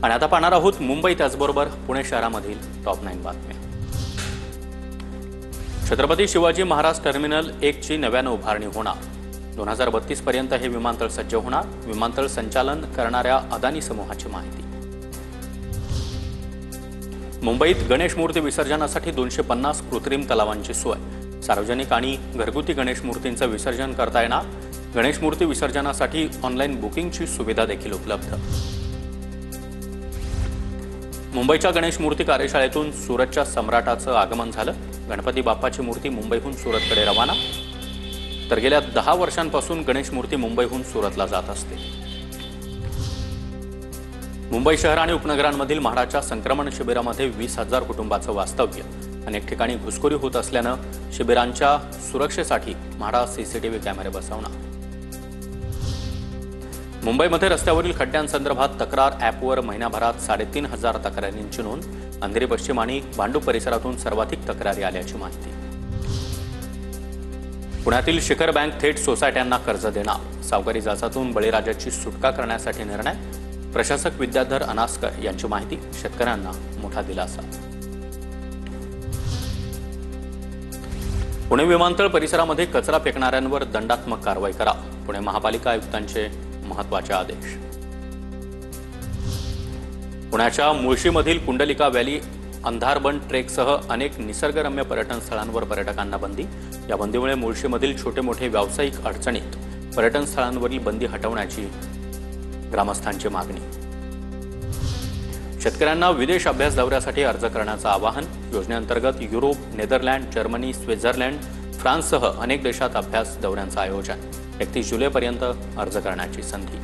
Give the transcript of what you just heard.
आणि आता पाहणार आहोत मुंबई त्याचबरोबर पुणे शहरामधील टॉप 9 बातम्या। छत्रपती शिवाजी महाराज टर्मिनल 1 ची नव्याने उभारणी होणार। 2032 पर्यंत हे विमानतळ सज्ज होणार। विमानतळ संचालन करणाऱ्या अदानी समूहाची माहिती। मुंबईत गणेश मूर्ती विसर्जनासाठी 250 कृत्रिम तलावांची सोय। सार्वजनिक आणि घरगुती गणेश मूर्तींचे विसर्जन करता येणार। गणेश मूर्ती विसर्जनासाठी ऑनलाईन बुकिंगची सुविधा देखील उपलब्ध। मुंबईच्या गणेश मूर्ती कार्यशाळेतून सुरतच्या सम्राटाचं आगमन झालं। गणपती बाप्पाची मूर्ती मुंबईहून सुरतकडे रवाना। तर गेल्या 10 वर्षांपासून गणेश मूर्ती मुंबईहून सुरतला जात असते। मुंबई शहर आणि उपनगरांमधील म्हाडाच्या संक्रमण शिबिरामध्ये 20,000 कुटुंबांचं वास्तव्य। अनेक ठिकाणी घुसखोरी होत असल्यानं शिबिरांच्या सुरक्षेसाठी म्हाडा सीसीटीव्ही कॅमेरे बसवणार। मुंबईमध्ये रस्त्यावरील खड्ड्यांसंदर्भात तक्रार ॲपवर महिनाभरात 3,500 तक्रारींची नोंद। अंधेरी पश्चिम आणि भांडूप परिसरातून सर्वाधिक तक्रारी आल्याची माहिती। पुण्यातील शिखर बँक थेट सोसायट्यांना कर्ज देणार। सावकारी जाचातून बळीराजाची सुटका करण्यासाठी निर्णय। प्रशासक विद्याधर अनास्कर यांची माहिती। शेतकऱ्यांना मोठा दिलासा। पुणे विमानतळ परिसरामध्ये कचरा फेकणाऱ्यांवर दंडात्मक कारवाई करा। पुणे महापालिका आयुक्तांचे महत्त्वाचे आदेश। पुण्याच्या मुळशीमधील कुंडलिका व्हॅली अंधारबन ट्रेकसह अनेक निसर्गरम्य पर्यटन स्थळांवर पर्यटकांना बंदी। या बंदीमुळे मुळशीमधील छोटे मोठे व्यावसायिक अडचणीत पर्यटन स्थळांवरील बंदी हटवण्याची ग्रामस्थांची मागणी। शेतकऱ्यांना विदेश अभ्यास दौऱ्यासाठी अर्ज करण्याचं आवाहन। योजनेअंतर्गत युरोप, नेदरलँड, जर्मनी, स्वित्झर्लंड, फ्रान्ससह अनेक देशात अभ्यास दौऱ्यांचं आयोजन। 31 जुलैपर्यंत अर्ज करण्याची संधी।